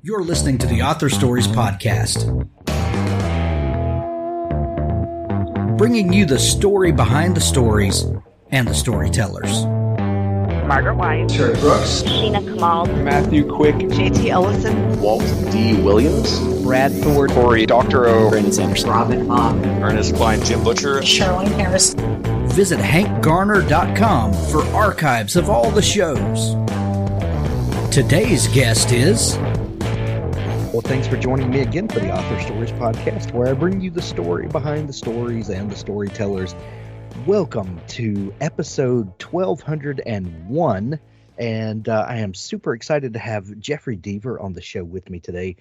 You're listening to the Author Stories Podcast, bringing you the story behind the stories and the storytellers. Margaret White, Terry Brooks, Sheena Kamal, Matthew Quick, JT Ellison, Walt D. Williams, Brad Thor, Corey Doctorow, Brandon Sanderson, Robin Mom, Ernest Klein, Jim Butcher, Charlene Harris. Visit hankgarner.com for archives of all the shows. Today's guest is... Well, thanks for joining me again for the Author Stories Podcast, where I bring you the story behind the stories and the storytellers. Welcome to episode 1201, and I am super excited to have Jeffery Deaver on the show with me today.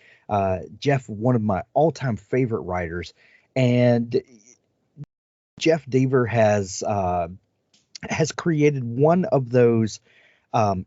Jeff, one of my all-time favorite writers, and Jeff Deaver has created one of those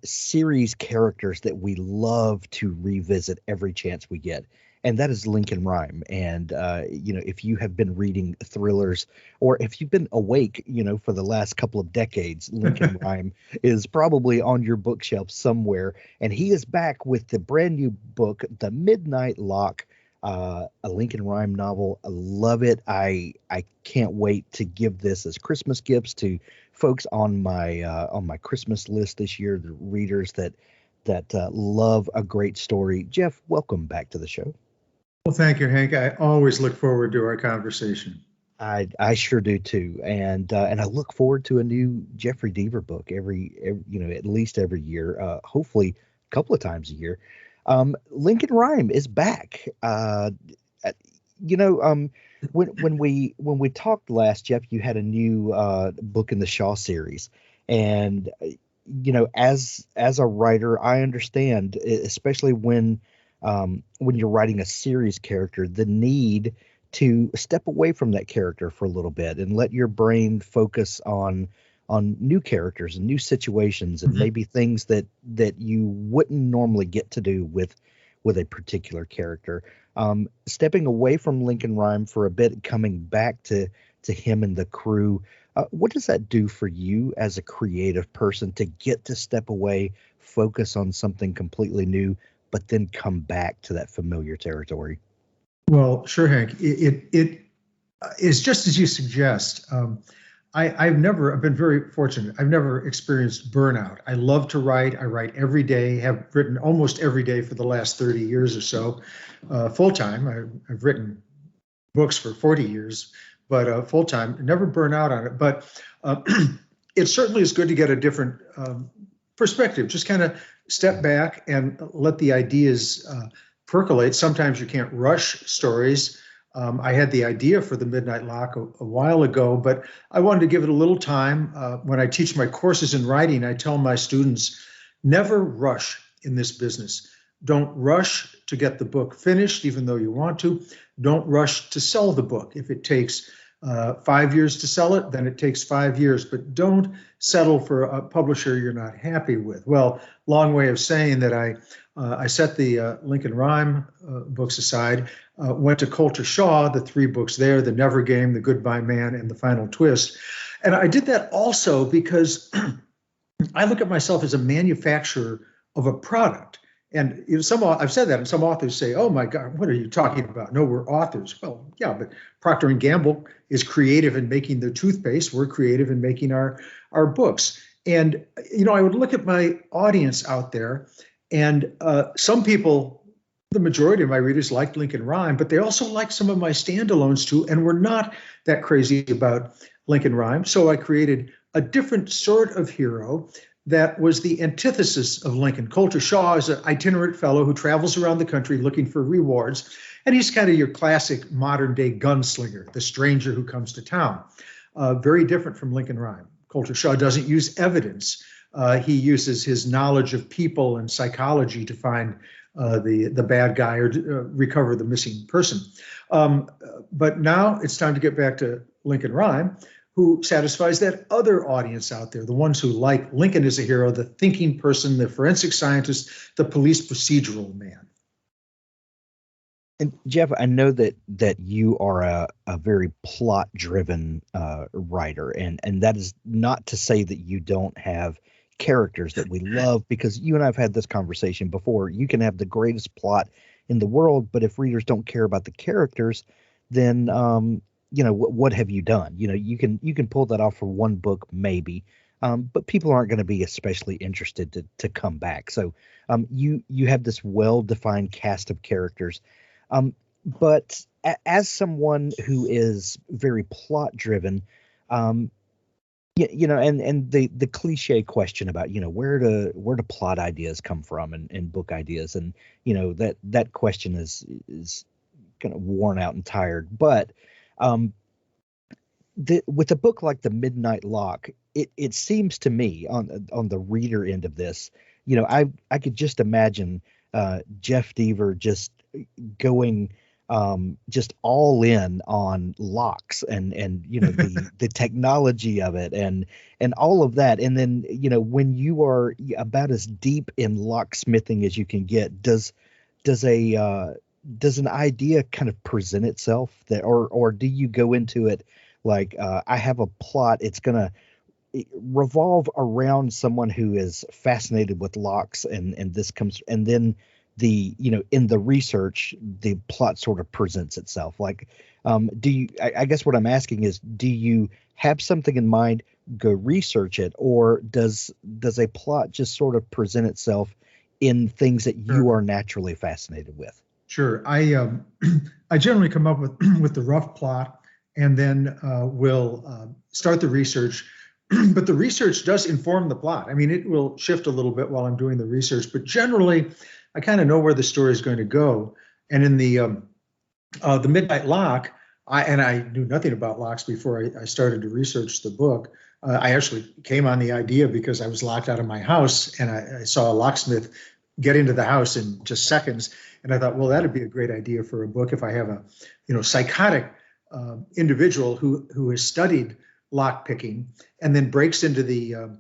series characters that we love to revisit every chance we get, and that is Lincoln Rhyme. And if you have been reading thrillers, or if you've been awake, for the last couple of decades, Lincoln Rhyme is probably on your bookshelf somewhere. And he is back with the brand new book, The Midnight Lock, a Lincoln Rhyme novel. I love it. I can't wait to give this as Christmas gifts to folks on my Christmas list this year, the readers that love a great story. Jeff, welcome back to the show. Well, thank you, Hank. I always look forward to our conversation. I sure do too, and I look forward to a new Jeffery Deaver book every at least every year, hopefully a couple of times a year. Lincoln Rhyme is back. When we talked last, Jeff, you had a new book in the Shaw series, and as a writer, I understand, especially when you're writing a series character, the need to step away from that character for a little bit and let your brain focus on new characters and new situations and maybe things that you wouldn't normally get to do with a particular character. Stepping away from Lincoln Rhyme for a bit, coming back to him and the crew. What does that do for you as a creative person to get to step away, focus on something completely new, but then come back to that familiar territory? Well, sure, Hank. It is just as you suggest. I've been very fortunate. I've never experienced burnout. I love to write. I write every day, have written almost every day for the last 30 years or so, full-time. I've written books for 40 years, but full-time, never burn out on it. But it certainly is good to get a different perspective, just kind of step back and let the ideas percolate. Sometimes you can't rush stories. I had the idea for The Midnight Lock a while ago, but I wanted to give it a little time. When I teach my courses in writing, I tell my students, never rush in this business. Don't rush to get the book finished, even though you want to. Don't rush to sell the book. If it takes 5 years to sell it, then it takes 5 years, but don't settle for a publisher you're not happy with. Well, long way of saying that I set the Lincoln Rhyme books aside, went to Coulter Shaw, the 3 books there, The Never Game, The Goodbye Man, and The Final Twist. And I did that also because I look at myself as a manufacturer of a product. And I've said that, and some authors say, "Oh my God, what are you talking about? No, we're authors." Well, yeah, but Procter & Gamble is creative in making their toothpaste. We're creative in making our books. And I would look at my audience out there, and some people, the majority of my readers, liked Lincoln Rhyme, but they also liked some of my standalones too, and were not that crazy about Lincoln Rhyme. So I created a different sort of hero that was the antithesis of Lincoln. Coulter Shaw is an itinerant fellow who travels around the country looking for rewards, and he's kind of your classic modern-day gunslinger, the stranger who comes to town. Very different from Lincoln Rhyme. Coulter Shaw doesn't use evidence. He uses his knowledge of people and psychology to find the bad guy or recover the missing person. But now it's time to get back to Lincoln Rhyme, who satisfies that other audience out there, the ones who like Lincoln as a hero, the thinking person, the forensic scientist, the police procedural man. And Jeff, I know that you are a very plot-driven writer, and that is not to say that you don't have characters that we love, because you and I've had this conversation before. You can have the greatest plot in the world, but if readers don't care about the characters, then what have you done? You can pull that off for one book maybe, but people aren't going to be especially interested to come back. So you have this well-defined cast of characters, but as someone who is very plot driven, and the cliche question about where do plot ideas come from and book ideas, and that question is kind of worn out and tired. But with a book like The Midnight Lock, it seems to me on the reader end of this, I could just imagine Jeff Deaver just going just all in on locks and the technology of it and all of that. And then when you are about as deep in locksmithing as you can get, does an idea kind of present itself that, or do you go into it like, I have a plot, it's gonna revolve around someone who is fascinated with locks, and this comes, and then in the research the plot sort of presents itself? Like, I guess what I'm asking is, do you have something in mind, go research it, or does a plot just sort of present itself in things that you are naturally fascinated with? Sure. I generally come up with the rough plot, and then will start the research. But the research does inform the plot. I mean, it will shift a little bit while I'm doing the research, but generally I kind of know where the story is going to go. And in the Midnight Lock, I knew nothing about locks before I started to research the book. I actually came on the idea because I was locked out of my house, and I saw a locksmith get into the house in just seconds. And I thought, well, that'd be a great idea for a book if I have a psychotic individual who has studied lock picking and then breaks into the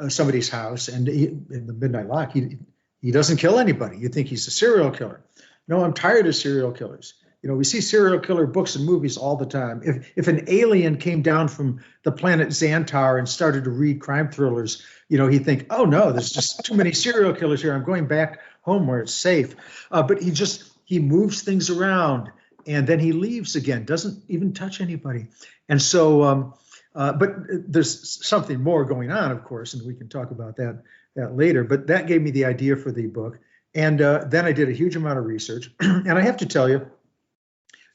somebody's house, and in the Midnight Lock, he doesn't kill anybody. You think he's a serial killer. No, I'm tired of serial killers. We see serial killer books and movies all the time. If an alien came down from the planet Xantar and started to read crime thrillers, he'd think, oh no, there's just too many serial killers here. I'm going back home where it's safe. But he moves things around, and then he leaves again, doesn't even touch anybody. And so, but there's something more going on, of course, and we can talk about that later. But that gave me the idea for the book. And then I did a huge amount of research. And I have to tell you,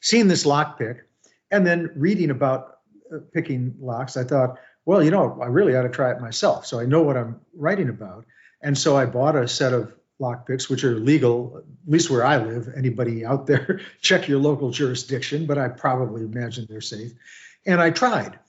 seeing this lock pick and then reading about picking locks, I thought, well, I really ought to try it myself. So I know what I'm writing about. And so I bought a set of lock picks, which are legal, at least where I live. Anybody out there, check your local jurisdiction, but I probably imagine they're safe. And I tried.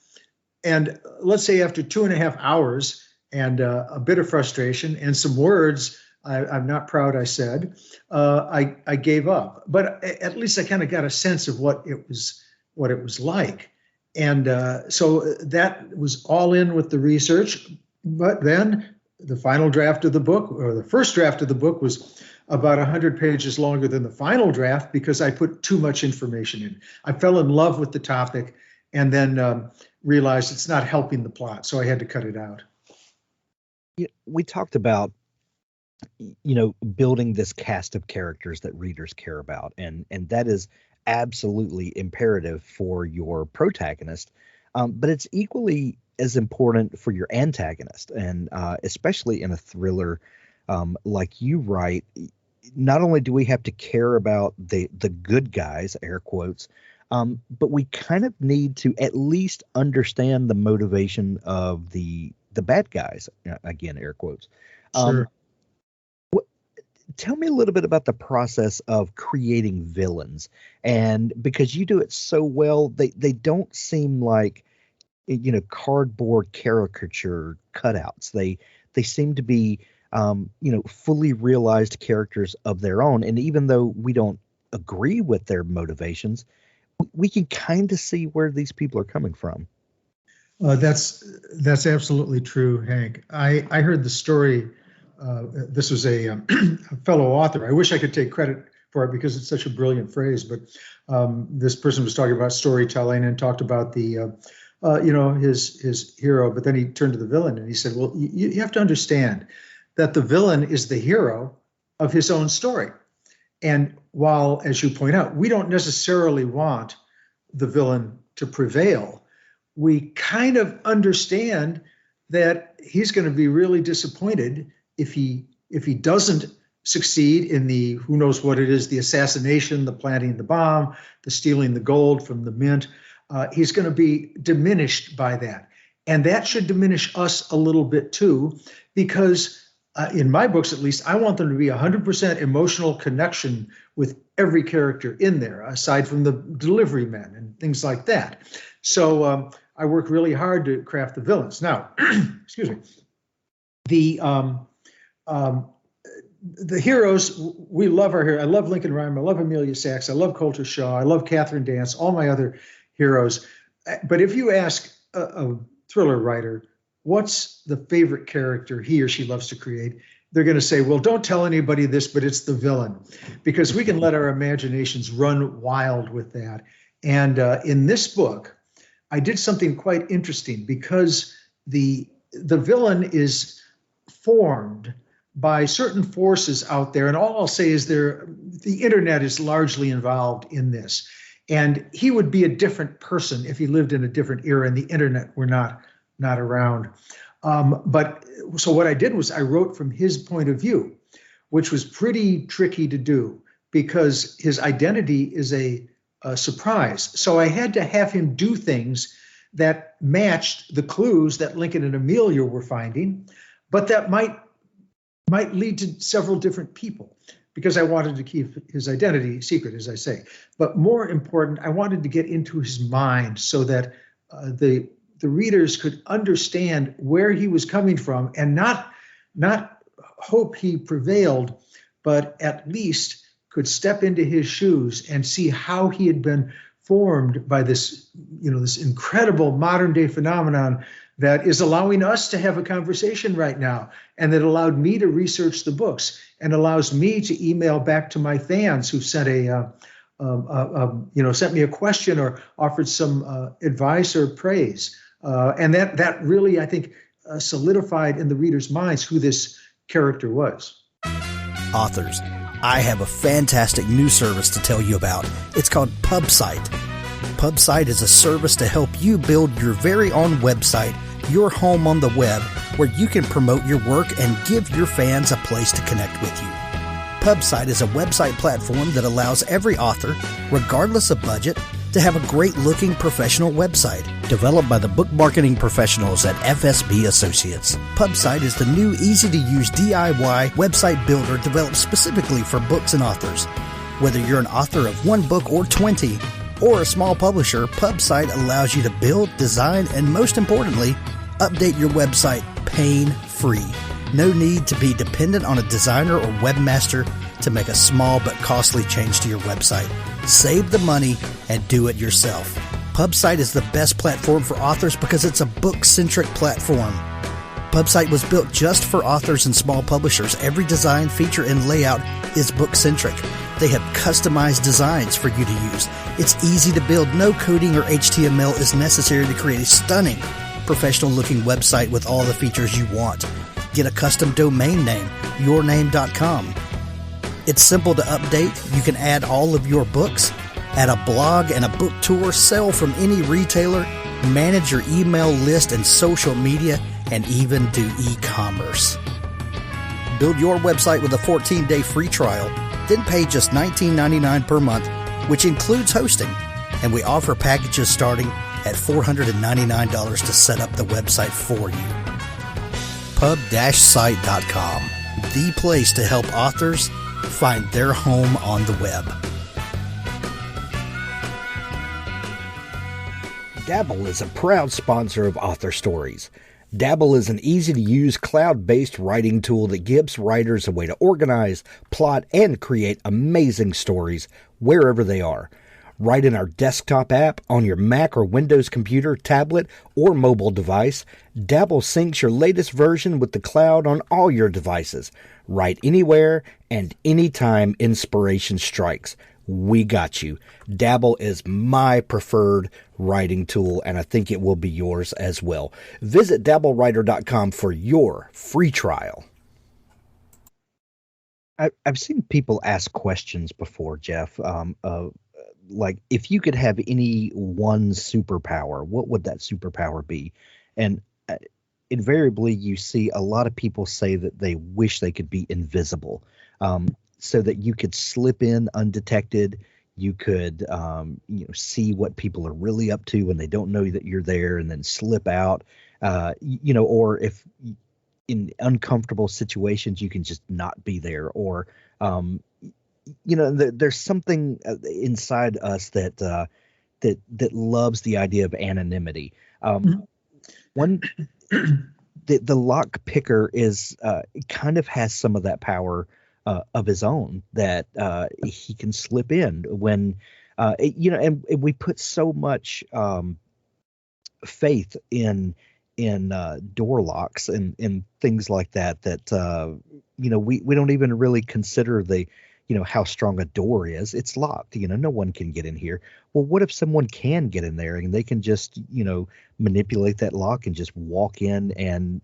And let's say after 2.5 hours and a bit of frustration and some words I'm not proud I said, I gave up. But at least I kind of got a sense of what it was like. And so that was all in with the research. But then the final draft of the book, or the first draft of the book, was about 100 pages longer than the final draft because I put too much information in. I fell in love with the topic and then realized it's not helping the plot. So I had to cut it out. We talked about building this cast of characters that readers care about, and that is absolutely imperative for your protagonist, but it's equally as important for your antagonist, and especially in a thriller like you write. Not only do we have to care about the good guys, air quotes, but we kind of need to at least understand the motivation of the bad guys, again, air quotes. Sure. Tell me a little bit about the process of creating villains, and because you do it so well, they don't seem like cardboard caricature cutouts. They seem to be fully realized characters of their own, and even though we don't agree with their motivations, we can kind of see where these people are coming from. That's absolutely true, Hank. I heard the story. This was a fellow author. I wish I could take credit for it because it's such a brilliant phrase, but this person was talking about storytelling and talked about the his hero, but then he turned to the villain and he said, well, you have to understand that the villain is the hero of his own story. And while, as you point out, we don't necessarily want the villain to prevail, we kind of understand that he's going to be really disappointed if he doesn't succeed in the, who knows what it is, the assassination, the planting the bomb, the stealing the gold from the mint. He's going to be diminished by that. And that should diminish us a little bit too, because in my books, at least, I want them to be 100% emotional connection with every character in there, aside from the delivery men and things like that. So I work really hard to craft the villains. Now, excuse me, the heroes, we love our heroes. I love Lincoln Rhyme. I love Amelia Sachs. I love Coulter Shaw. I love Catherine Dance, all my other heroes. But if you ask a thriller writer, what's the favorite character he or she loves to create? They're going to say, well, don't tell anybody this, but it's the villain, because we can let our imaginations run wild with that. And in this book, I did something quite interesting, because the villain is formed by certain forces out there. And all I'll say is the internet is largely involved in this. And he would be a different person if he lived in a different era and the internet were not around. But so what I did was I wrote from his point of view, which was pretty tricky to do because his identity is a surprise. So I had to have him do things that matched the clues that Lincoln and Amelia were finding, but that might lead to several different people, because I wanted to keep his identity secret, as I say. But more important, I wanted to get into his mind so that the readers could understand where he was coming from, and not hope he prevailed, but at least could step into his shoes and see how he had been formed by this incredible modern day phenomenon that is allowing us to have a conversation right now, and that allowed me to research the books and allows me to email back to my fans who sent sent me a question or offered some advice or praise. And that really, I think, solidified in the readers' minds who this character was. Authors, I have a fantastic new service to tell you about. It's called PubSite. PubSite is a service to help you build your very own website, your home on the web, where you can promote your work and give your fans a place to connect with you. PubSite is a website platform that allows every author, regardless of budget, to have a great-looking professional website developed by the book marketing professionals at FSB Associates. PubSite is the new, easy-to-use DIY website builder developed specifically for books and authors. Whether you're an author of one book or 20, or a small publisher, PubSite allows you to build, design, and most importantly, update your website pain-free. No need to be dependent on a designer or webmaster to make a small but costly change to your website. Save the money and do it yourself. PubSite is the best platform for authors because it's a book-centric platform. PubSite was built just for authors and small publishers. Every design, feature, and layout is book-centric. They have customized designs for you to use. It's easy to build. No coding or HTML is necessary to create a stunning, professional-looking website with all the features you want. Get a custom domain name, yourname.com. It's simple to update. You can add all of your books, add a blog and a book tour, sell from any retailer, manage your email list and social media, and even do e-commerce. Build your website with a 14-day free trial, then pay just $19.99 per month, which includes hosting, and we offer packages starting at $499 to set up the website for you. Pub-site.com, the place to help authors find their home on the web. Dabble is a proud sponsor of Author Stories. Dabble is an easy-to-use cloud-based writing tool that gives writers a way to organize, plot, and create amazing stories wherever they are. Write in our desktop app, on your Mac or Windows computer, tablet, or mobile device. Dabble syncs your latest version with the cloud on all your devices. Write anywhere and anytime inspiration strikes. we got you. Dabble is my preferred writing tool, and I think it will be yours as well. Visit dabblewriter.com for your free trial. I've seen people ask questions before, Jeff. Like, if you could have any one superpower, what would that superpower be? And invariably, you see a lot of people say that they wish they could be invisible, so that you could slip in undetected. You could, see what people are really up to when they don't know that you're there, and then slip out. Or if in uncomfortable situations, you can just not be there, or there's something inside us that loves the idea of anonymity. One, the lock picker is kind of has some of that power of his own, that he can slip in when and we put so much faith in door locks and things like that we don't even really consider the how strong a door is. It's locked. No one can get in here. Well, what if someone can get in there and they can just manipulate that lock and just walk in, and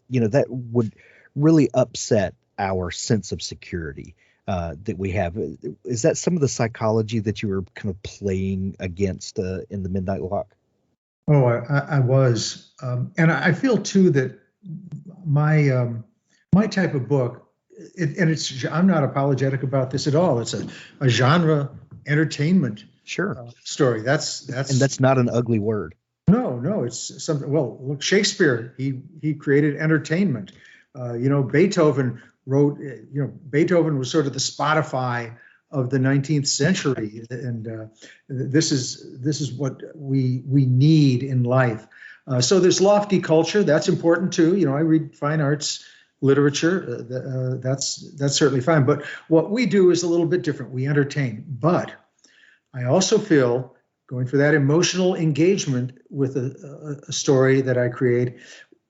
that would really upset our sense of security that we have. Is that some of the psychology that you were kind of playing against in the Midnight Lock? Oh, I was, and I feel too that my type of book, I'm not apologetic about this at all. It's a genre entertainment story. That's not an ugly word. No, it's something. Well, look, Shakespeare, he created entertainment. Beethoven wrote. Beethoven was sort of the Spotify of the 19th century, and this is what we need in life. So there's lofty culture, that's important too. I read fine arts literature, that's certainly fine. But what we do is a little bit different. We entertain. But I also feel, going for that emotional engagement with a story that I create,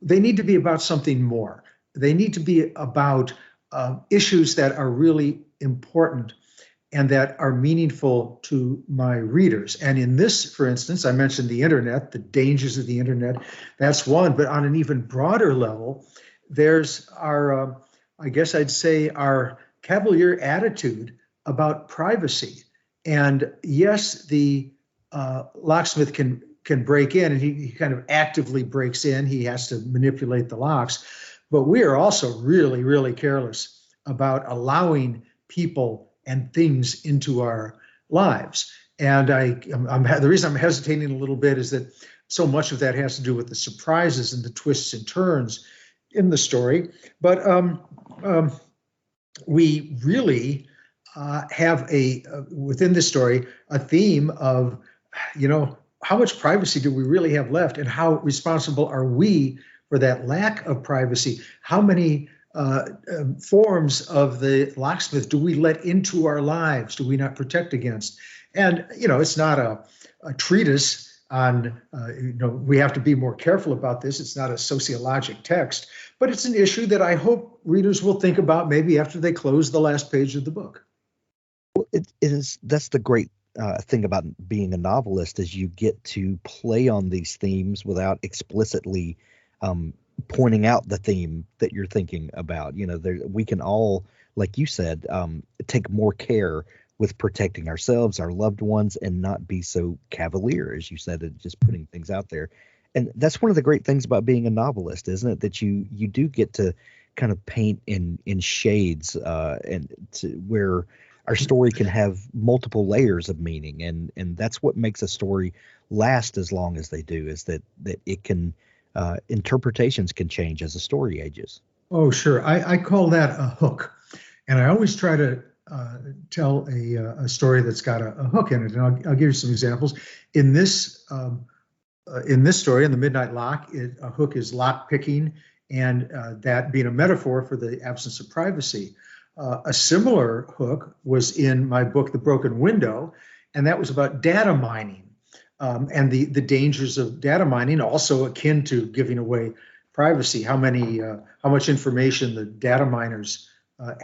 they need to be about something more. They need to be about issues that are really important and that are meaningful to my readers. And in this, for instance, I mentioned the internet, the dangers of the internet. That's one. But on an even broader level, there's our, I guess I'd say, our cavalier attitude about privacy. And yes, the locksmith can break in, and he kind of actively breaks in. He has to manipulate the locks. But we are also really, really careless about allowing people and things into our lives. And the reason I'm hesitating a little bit is that so much of that has to do with the surprises and the twists and turns in the story. But we really have within this story, a theme of, how much privacy do we really have left, and how responsible are we for that lack of privacy? How many forms of the locksmith do we let into our lives? Do we not protect against? And, it's not a treatise on, we have to be more careful about this. It's not a sociologic text, but it's an issue that I hope readers will think about maybe after they close the last page of the book. Well, that's the great thing about being a novelist, is you get to play on these themes without explicitly pointing out the theme that you're thinking about. We can all, like you said, take more care with protecting ourselves, our loved ones, and not be so cavalier, as you said, at just putting things out there. And that's one of the great things about being a novelist, isn't it? That you do get to kind of paint in shades, and where our story can have multiple layers of meaning, and that's what makes a story last as long as they do, is that it can. Interpretations can change as the story ages. Oh, sure. I call that a hook. And I always try to tell a story that's got a hook in it. And I'll give you some examples. In this story, in The Midnight Lock, a hook is lock picking, and that being a metaphor for the absence of privacy. A similar hook was in my book, The Broken Window, and that was about data mining. And the dangers of data mining, also akin to giving away privacy, how much information the data miners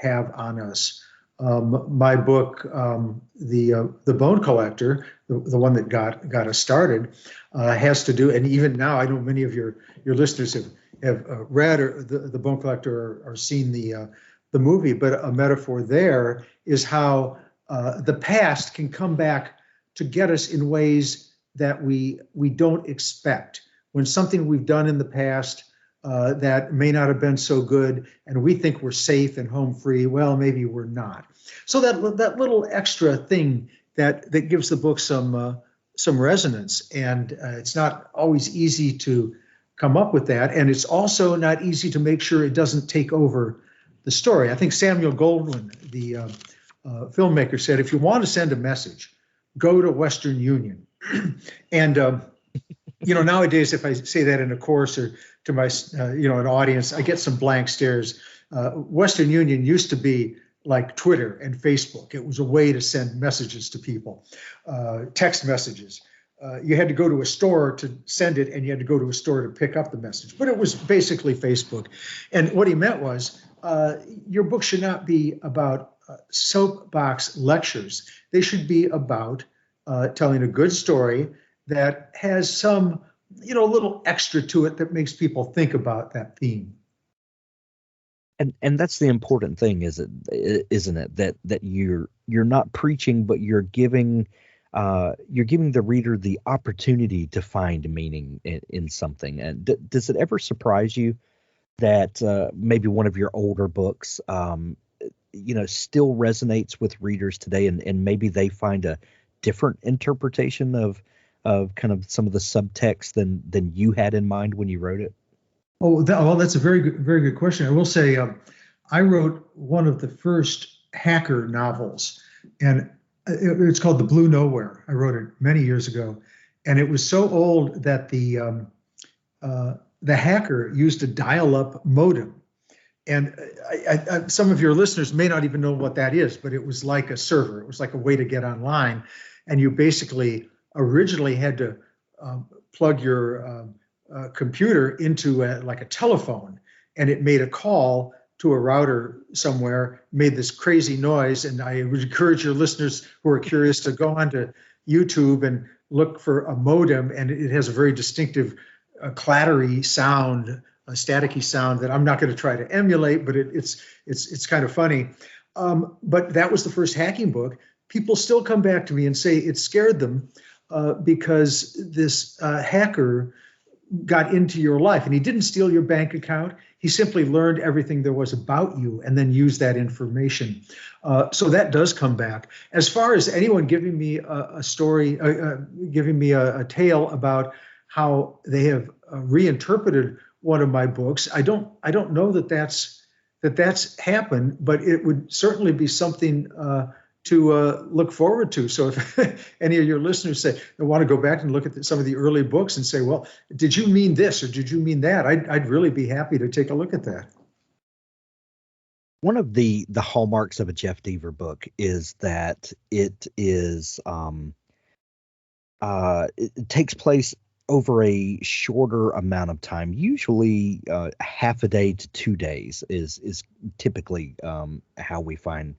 have on us. My book, the Bone Collector, the one that got us started, has to do, and even now, I know many of your listeners have read or the Bone Collector or seen the movie, but a metaphor there is how the past can come back to get us in ways that we don't expect. When something we've done in the past that may not have been so good, and we think we're safe and home free, well, maybe we're not. So that little extra thing that gives the book some resonance, and it's not always easy to come up with that, and it's also not easy to make sure it doesn't take over the story. I think Samuel Goldwyn, the filmmaker, said, if you want to send a message, go to Western Union. And nowadays, if I say that in a course or to my an audience, I get some blank stares. Western Union used to be like Twitter and Facebook. It was a way to send messages to people, text messages. You had to go to a store to send it, and you had to go to a store to pick up the message. But it was basically Facebook. And what he meant was, your book should not be about soapbox lectures. They should be about telling a good story that has some, little extra to it that makes people think about that theme. And that's the important thing, isn't it? That you're not preaching, but you're giving the reader the opportunity to find meaning in something. And does it ever surprise you that maybe one of your older books, still resonates with readers today, and maybe they find a different interpretation of kind of some of the subtext than you had in mind when you wrote it? That's a very good question. I will say, I wrote one of the first hacker novels, and it's called The Blue Nowhere. I wrote it many years ago, and it was so old that the hacker used a dial-up modem. And some of your listeners may not even know what that is, but it was like a server. It was like a way to get online, and you basically originally had to plug your computer into like a telephone, and it made a call to a router somewhere, made this crazy noise. And I would encourage your listeners who are curious to go onto YouTube and look for a modem, and it has a very distinctive clattery sound, a staticky sound that I'm not going to try to emulate, but it's kind of funny. But that was the first hacking book. People still come back to me and say it scared them because this hacker got into your life, and he didn't steal your bank account. He simply learned everything there was about you and then used that information. So that does come back. As far as anyone giving me a story, giving me a tale about how they have reinterpreted one of my books, I don't know that's happened, but it would certainly be something to look forward to. So if any of your listeners say they want to go back and look at some of the early books and say, well, did you mean this or did you mean that? I'd really be happy to take a look at that. One of the hallmarks of a Jeff Deaver book is that it takes place over a shorter amount of time. Usually half a day to 2 days is typically how we find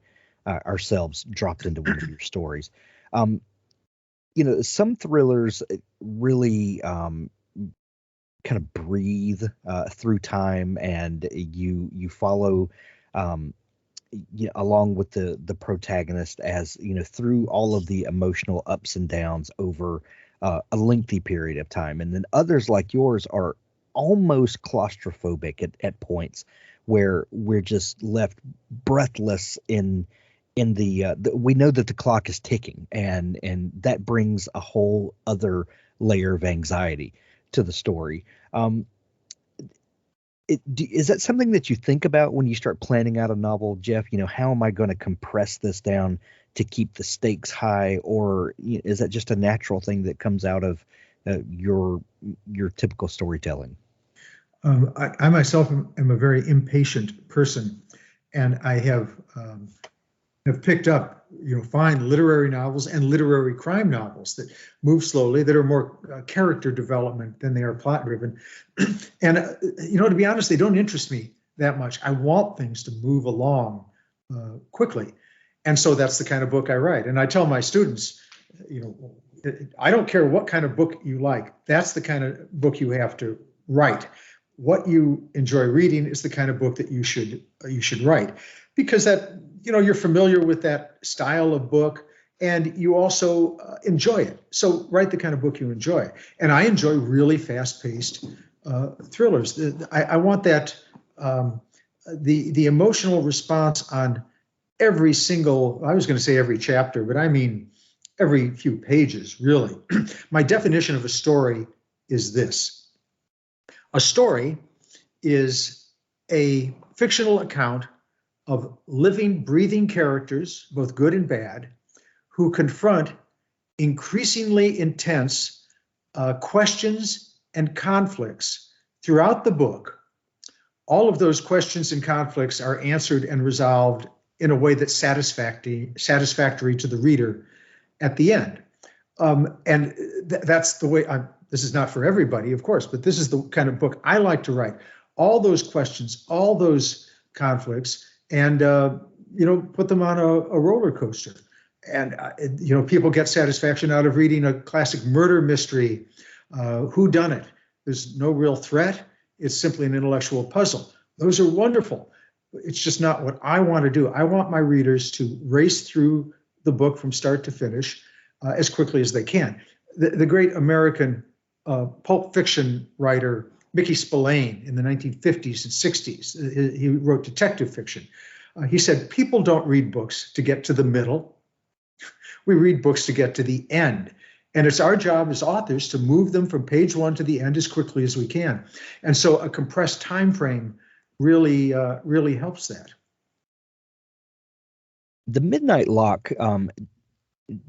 ourselves dropped into one of your stories. Some thrillers really kind of breathe through time, and you follow along with the protagonist as through all of the emotional ups and downs over a lengthy period of time. And then others like yours are almost claustrophobic at points where we're just left breathless in the we know that the clock is ticking, and that brings a whole other layer of anxiety to the story. Is that something that you think about when you start planning out a novel, Jeff? How am I going to compress this down to keep the stakes high, or is that just a natural thing that comes out of your typical storytelling? I myself am a very impatient person, and I have picked up fine literary novels and literary crime novels that move slowly, that are more character development than they are plot driven. And to be honest, they don't interest me that much. I want things to move along quickly. And so that's the kind of book I write. And I tell my students, I don't care what kind of book you like. That's the kind of book you have to write. What you enjoy reading is the kind of book that you should write, because that, you're familiar with that style of book and you also enjoy it. So write the kind of book you enjoy. And I enjoy really fast-paced thrillers. I want that the emotional response on every single, I was going to say every chapter, but I mean every few pages, really. My definition of a story is this. A story is a fictional account of living, breathing characters, both good and bad, who confront increasingly intense questions and conflicts throughout the book. All of those questions and conflicts are answered and resolved in a way that's satisfactory to the reader at the end. And that's the way this is not for everybody, of course, but this is the kind of book I like to write. All those questions, all those conflicts, and put them on a roller coaster. And people get satisfaction out of reading a classic murder mystery, whodunit. There's no real threat. It's simply an intellectual puzzle. Those are wonderful. It's just not what I want to do. I want my readers to race through the book from start to finish as quickly as they can. The great American pulp fiction writer Mickey Spillane in the 1950s and 60s, he wrote detective fiction. He said, people don't read books to get to the middle. We read books to get to the end. And it's our job as authors to move them from page one to the end as quickly as we can. And so a compressed time frame really helps that. The Midnight Lock,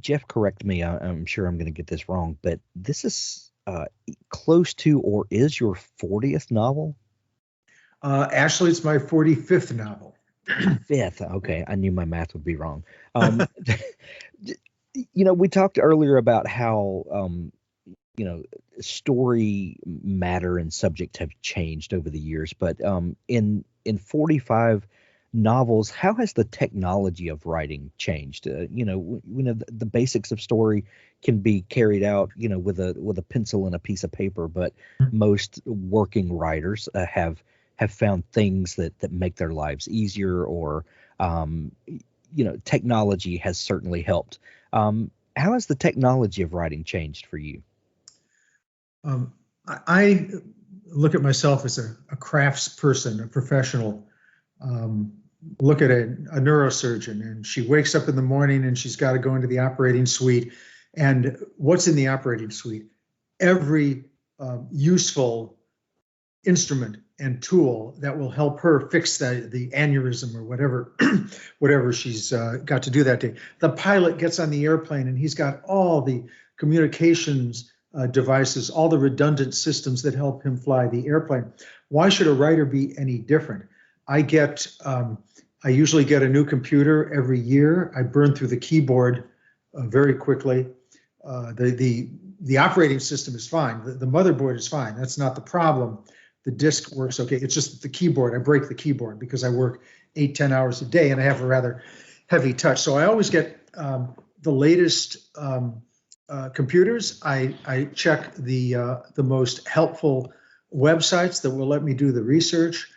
Jeff, correct me, I'm sure I'm going to get this wrong, but this is close to or is your 40th novel? Actually, it's my 45th novel. Fifth. Okay, I knew my math would be wrong. We talked earlier about how story matter and subject have changed over the years, but in 45 novels, how has the technology of writing changed? The basics of story can be carried out, with a pencil and a piece of paper, but most working writers have found things that make their lives easier, or technology has certainly helped. How has the technology of writing changed for you? I look at myself as a crafts person, a professional. Look at a neurosurgeon, and she wakes up in the morning and she's got to go into the operating suite. And what's in the operating suite? Every useful instrument and tool that will help her fix the aneurysm or whatever she's got to do that day. The pilot gets on the airplane and he's got all the communications devices, all the redundant systems that help him fly the airplane. Why should a writer be any different? I usually get a new computer every year. I burn through the keyboard very quickly. The operating system is fine. The motherboard is fine. That's not the problem. The disk works okay. It's just the keyboard. I break the keyboard because I work 8-10 hours a day and I have a rather heavy touch. So I always get the latest computers. I check the most helpful websites that will let me do the research.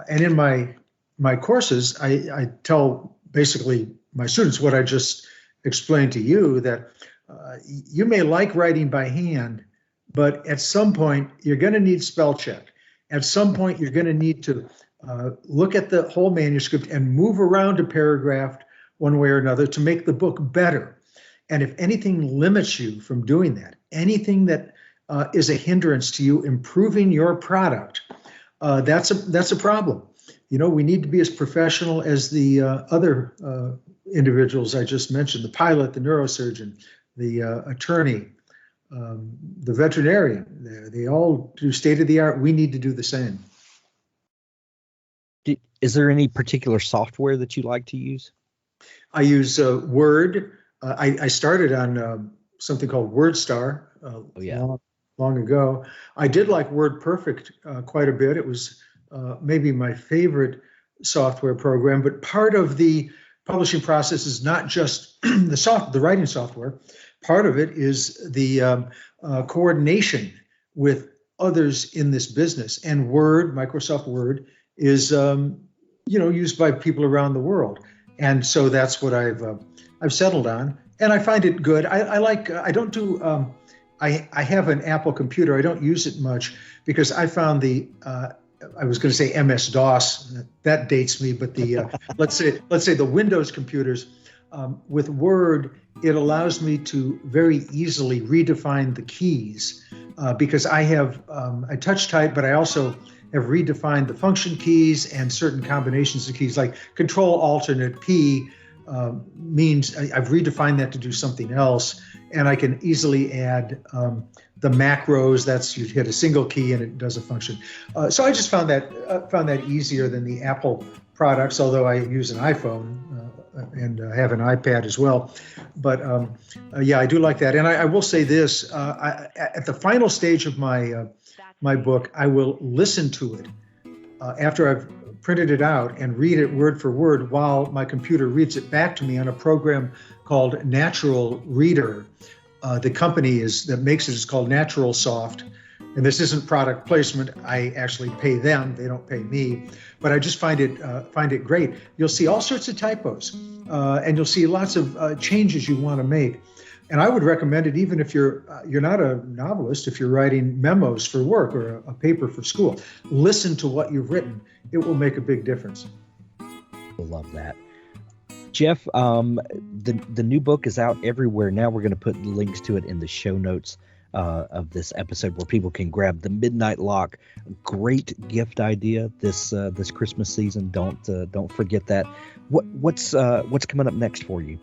And in my courses, I tell basically my students what I just explained to you, that you may like writing by hand, but at some point you're going to need spell check. At some point you're going to need to look at the whole manuscript and move around a paragraph one way or another to make the book better. And if anything limits you from doing that, anything that is a hindrance to you improving your product, that's a problem. We need to be as professional as the other individuals I just mentioned, the pilot, the neurosurgeon, the attorney, the veterinarian. They all do state of the art. We need to do the same. Is there any particular software that you like to use? I use Word. I started on something called WordStar long ago. I did like WordPerfect quite a bit. It was maybe my favorite software program, but part of the publishing process is not just the writing software. Part of it is the coordination with others in this business. And Word, Microsoft Word, is used by people around the world. And so that's what I've settled on, and I find it good. I don't do. I have an Apple computer. I don't use it much because I found I was going to say MS-DOS. That dates me, but let's say the Windows computers. With Word, it allows me to very easily redefine the keys because I have I touch type, but I also have redefined the function keys and certain combinations of keys, like Control Alternate P means I've redefined that to do something else, and I can easily add the macros. That's you hit a single key and it does a function. So I just found that easier than the Apple products, although I use an iPhone and have an iPad as well. But yeah, I do like that. And I will say this: at the final stage of my book, I will listen to it after I've printed it out and read it word for word while my computer reads it back to me on a program called Natural Reader. The company that makes it is called Natural Soft. And this isn't product placement. I actually pay them. They don't pay me. But I just find it great. You'll see all sorts of typos, and you'll see lots of changes you want to make. And I would recommend it even if you're not a novelist, if you're writing memos for work or a paper for school. Listen to what you've written. It will make a big difference. I love that. Jeff, the new book is out everywhere now. We're going to put links to it in the show notes of this episode where people can grab the Midnight Lock. Great gift idea this Christmas season. Don't forget that. What's coming up next for you?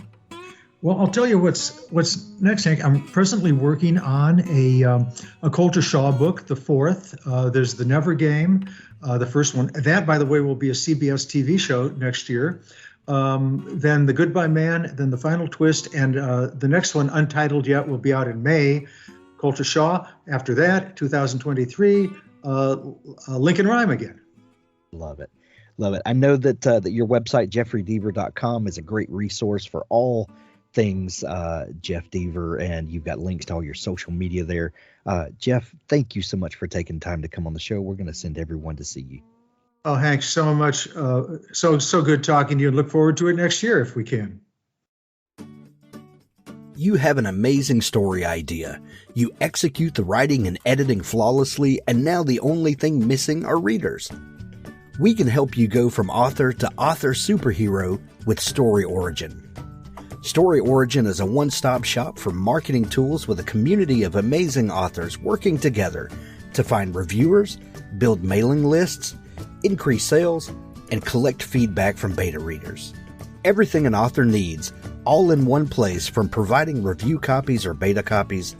Well, I'll tell you what's next, Hank. I'm presently working on a Colter Shaw book, the fourth. There's The Never Game, the first one. That, by the way, will be a CBS TV show next year. Then The Goodbye Man, then The Final Twist, and the next one, untitled yet, will be out in May. Colter Shaw. After that, 2023, Lincoln Rhyme again. Love it. I know that your website, jeffreydeaver.com, is a great resource for all things Jeff Deaver, and you've got links to all your social media there. Jeff, thank you so much for taking time to come on the show. We're going to send everyone to see you. Oh, Hank, so much. So good talking to you, and look forward to it next year if we can. You have an amazing story idea. You execute the writing and editing flawlessly, and now the only thing missing are readers. We can help you go from author to author superhero with Story Origin. Story Origin is a one-stop shop for marketing tools with a community of amazing authors working together to find reviewers, build mailing lists, increase sales, and collect feedback from beta readers. Everything an author needs, all in one place, from providing review copies or beta copies,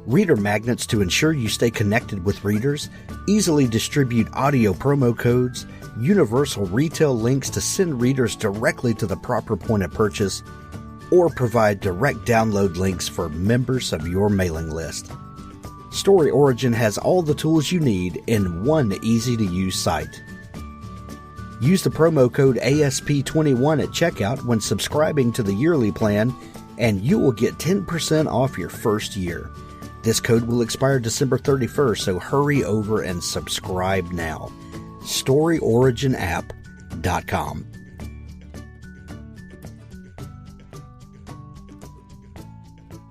reader magnets to ensure you stay connected with readers, easily distribute audio promo codes, universal retail links to send readers directly to the proper point of purchase, or provide direct download links for members of your mailing list. Story Origin has all the tools you need in one easy-to-use site. Use the promo code ASP21 at checkout when subscribing to the yearly plan, and you will get 10% off your first year. This code will expire December 31st, so hurry over and subscribe now. StoryOriginApp.com.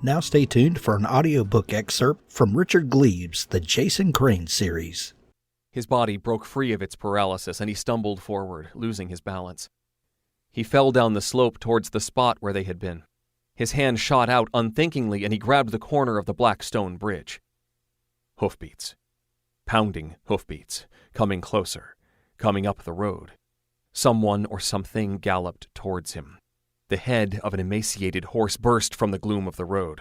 Now stay tuned for an audiobook excerpt from Richard Gleaves' The Jason Crane series. His body broke free of its paralysis, and he stumbled forward, losing his balance. He fell down the slope towards the spot where they had been. His hand shot out unthinkingly, and he grabbed the corner of the black stone bridge. Hoofbeats. Pounding hoofbeats. Coming closer. Coming up the road. Someone or something galloped towards him. The head of an emaciated horse burst from the gloom of the road.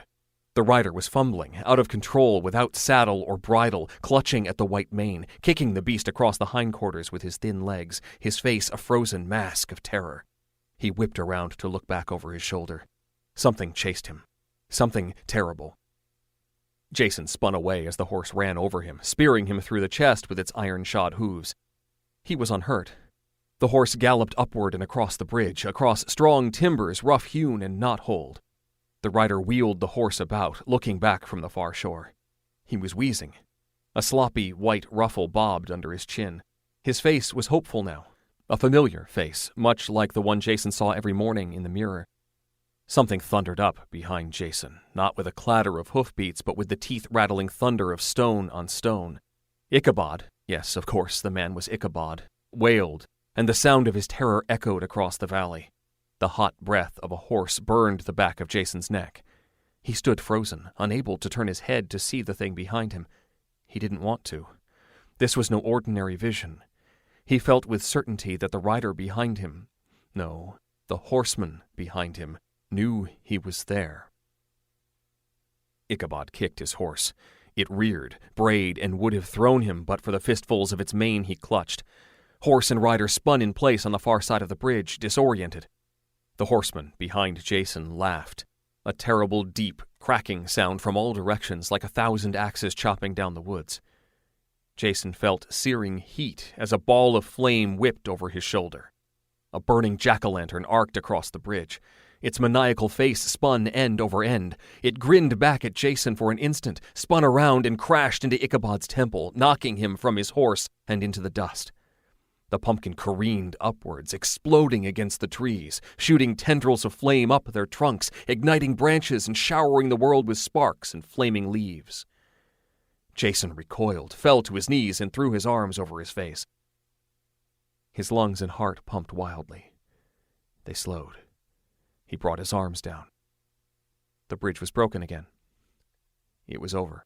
The rider was fumbling, out of control, without saddle or bridle, clutching at the white mane, kicking the beast across the hindquarters with his thin legs, his face a frozen mask of terror. He whipped around to look back over his shoulder. Something chased him. Something terrible. Jason spun away as the horse ran over him, spearing him through the chest with its iron-shod hooves. He was unhurt. The horse galloped upward and across the bridge, across strong timbers, rough-hewn and knot-holed. The rider wheeled the horse about, looking back from the far shore. He was wheezing. A sloppy white ruffle bobbed under his chin. His face was hopeful now, a familiar face, much like the one Jason saw every morning in the mirror. Something thundered up behind Jason, not with a clatter of hoofbeats, but with the teeth-rattling thunder of stone on stone. Ichabod, yes, of course, the man was Ichabod, wailed, and the sound of his terror echoed across the valley. The hot breath of a horse burned the back of Jason's neck. He stood frozen, unable to turn his head to see the thing behind him. He didn't want to. This was no ordinary vision. He felt with certainty that the rider behind him, no, the horseman behind him, knew he was there. Ichabod kicked his horse. It reared, brayed, and would have thrown him but for the fistfuls of its mane he clutched. Horse and rider spun in place on the far side of the bridge, disoriented. The horseman behind Jason laughed, a terrible, deep, cracking sound from all directions like 1,000 axes chopping down the woods. Jason felt searing heat as a ball of flame whipped over his shoulder. A burning jack-o'-lantern arced across the bridge. Its maniacal face spun end over end. It grinned back at Jason for an instant, spun around and crashed into Ichabod's temple, knocking him from his horse and into the dust. The pumpkin careened upwards, exploding against the trees, shooting tendrils of flame up their trunks, igniting branches and showering the world with sparks and flaming leaves. Jason recoiled, fell to his knees, and threw his arms over his face. His lungs and heart pumped wildly. They slowed. He brought his arms down. The bridge was broken again. It was over.